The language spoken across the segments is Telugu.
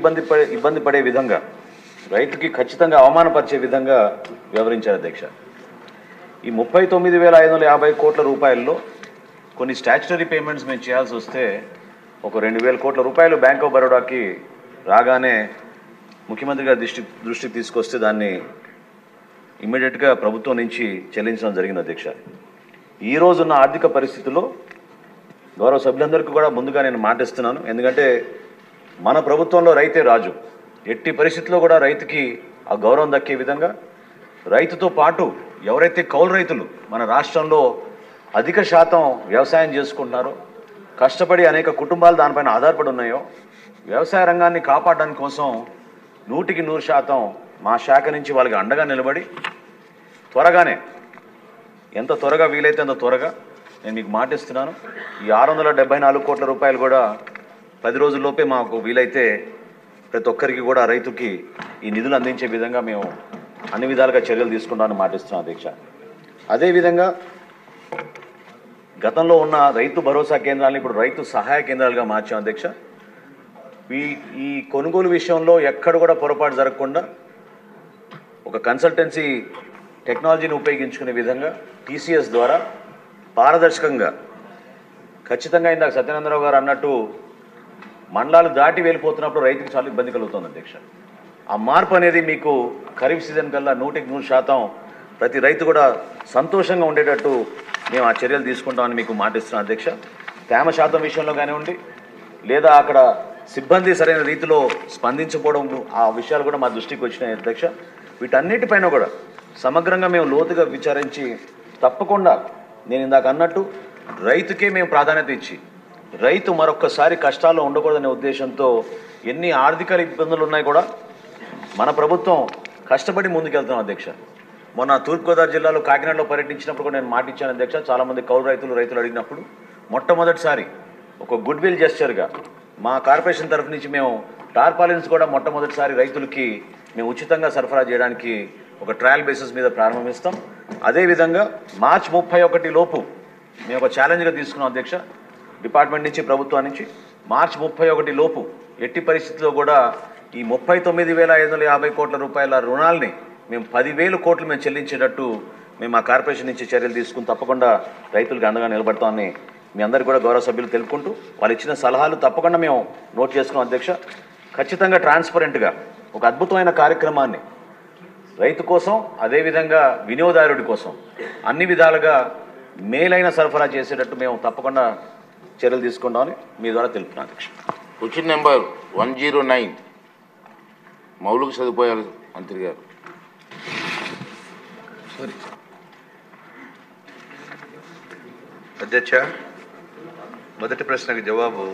ఇబ్బంది పడే విధంగా రైతుకి ఖచ్చితంగా అవమానపరిచే విధంగా వ్యవహరించారు అధ్యక్ష. ఈ 39,550 కోట్ల రూపాయల్లో కొన్ని స్టాచ్యుటరీ పేమెంట్స్ మేము చేయాల్సి వస్తే ఒక 2,000 కోట్ల రూపాయలు బ్యాంక్ ఆఫ్ బరోడాకి రాగానే ముఖ్యమంత్రి గారి దృష్టికి తీసుకొస్తే దాన్ని ఇమ్మీడియట్గా ప్రభుత్వం నుంచి చెల్లించడం జరిగింది అధ్యక్ష. ఈ రోజున్న ఆర్థిక పరిస్థితుల్లో గౌరవ సభ్యులందరికీ కూడా ముందుగా నేను మాటిస్తున్నాను. ఎందుకంటే మన ప్రభుత్వంలో రైతే రాజు. ఎట్టి పరిస్థితుల్లో కూడా రైతుకి ఆ గౌరవం దక్కే విధంగా రైతుతో పాటు ఎవరైతే కౌలు రైతులు మన రాష్ట్రంలో అధిక శాతం వ్యవసాయం చేసుకుంటున్నారో, కష్టపడి అనేక కుటుంబాలు దానిపైన ఆధారపడి ఉన్నాయో, వ్యవసాయ రంగాన్ని కాపాడడానికి కోసం 100% మా శాఖ నుంచి వాళ్ళకి అండగా నిలబడి త్వరగానే ఎంత త్వరగా వీలైతే అంత త్వరగా నేను మీకు మాటిస్తున్నాను. ఈ 674 కోట్ల రూపాయలు కూడా 10 రోజుల్లోపే మాకు వీలైతే ప్రతి ఒక్కరికి కూడా రైతుకి ఈ నిధులు అందించే విధంగా మేము అన్ని విధాలుగా చర్యలు తీసుకుంటామని మాటిస్తున్నాం అధ్యక్ష. అదేవిధంగా గతంలో ఉన్న రైతు భరోసా కేంద్రాలను ఇప్పుడు రైతు సహాయ కేంద్రాలుగా మార్చాం అధ్యక్ష. ఈ కొనుగోలు విషయంలో ఎక్కడ కూడా పొరపాటు జరగకుండా ఒక కన్సల్టెన్సీ టెక్నాలజీని ఉపయోగించుకునే విధంగా టీసీఎస్ ద్వారా పారదర్శకంగా ఖచ్చితంగా ఇందాక సత్యనందరావు గారు అన్నట్టు మండలాలు దాటి వెళ్ళిపోతున్నప్పుడు రైతుకి చాలా ఇబ్బంది కలుగుతుంది అధ్యక్ష. ఆ మార్పు అనేది మీకు ఖరీఫ్ సీజన్ కల్లా 100% ప్రతి రైతు కూడా సంతోషంగా ఉండేటట్టు మేము ఆ చర్యలు తీసుకుంటామని మీకు మాటిస్తున్నాం అధ్యక్ష. తేమ శాతం విషయంలో కానివ్వండి, లేదా అక్కడ సిబ్బంది సరైన రీతిలో స్పందించకపోవడం, ఆ విషయాలు కూడా మా దృష్టికి వచ్చినాయి అధ్యక్ష. వీటన్నిటిపైన కూడా సమగ్రంగా మేము లోతుగా విచారించి తప్పకుండా నేను ఇందాక అన్నట్టు రైతుకే మేము ప్రాధాన్యత ఇచ్చి రైతు మరొక్కసారి కష్టాల్లో ఉండకూడదనే ఉద్దేశంతో ఎన్ని ఆర్థిక ఇబ్బందులు ఉన్నాయి కూడా మన ప్రభుత్వం కష్టపడి ముందుకెళ్తున్నాం అధ్యక్ష. మొన్న తూర్పుగోదావరి జిల్లాలో కాకినాడలో పర్యటించినప్పుడు కూడా నేను మాటిచ్చాను అధ్యక్ష. చాలామంది కౌలు రైతులు అడిగినప్పుడు మొట్టమొదటిసారి ఒక గుడ్ విల్ జెస్చర్గా మా కార్పొరేషన్ తరఫు నుంచి మేము టార్పాలిన్స్ కూడా మొట్టమొదటిసారి రైతులకి మేము ఉచితంగా సరఫరా చేయడానికి ఒక ట్రయల్ బేసిస్ మీద ప్రారంభిస్తాం. అదేవిధంగా మార్చి 31 లోపు మేము ఒక ఛాలెంజ్గా తీసుకున్నాం అధ్యక్ష. డిపార్ట్మెంట్ నుంచి, ప్రభుత్వం నుంచి మార్చి 31 లోపు ఎట్టి పరిస్థితుల్లో కూడా ఈ 39,550 కోట్ల రూపాయల రుణాలని మేము 10,000 కోట్లు మేము చెల్లించేటట్టు మేము ఆ కార్పొరేషన్ నుంచి చర్యలు తీసుకుని తప్పకుండా రైతులకు అండగా నిలబడతామని మీ అందరికీ కూడా గౌరవ సభ్యులు తెలుపుకుంటూ వాళ్ళు ఇచ్చిన సలహాలు తప్పకుండా మేము నోట్ చేసుకున్నాం అధ్యక్ష. ఖచ్చితంగా ట్రాన్స్పరెంట్గా ఒక అద్భుతమైన కార్యక్రమాన్ని రైతు కోసం, అదేవిధంగా వినియోగదారుడి కోసం అన్ని విధాలుగా మేలైన సరఫరా చేసేటట్టు మేము తప్పకుండా చర్యలు తీసుకుంటామని మీ ద్వారా తెలుపుతున్నాను అధ్యక్ష. క్వశ్చన్ నెంబర్ 109 మౌలిక సదుపాయాలు మంత్రి గారు. అధ్యక్ష, మొదటి ప్రశ్నకు జవాబు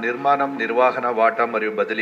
నిర్మాణం, నిర్వహణ, వాటా మరియు బదిలీ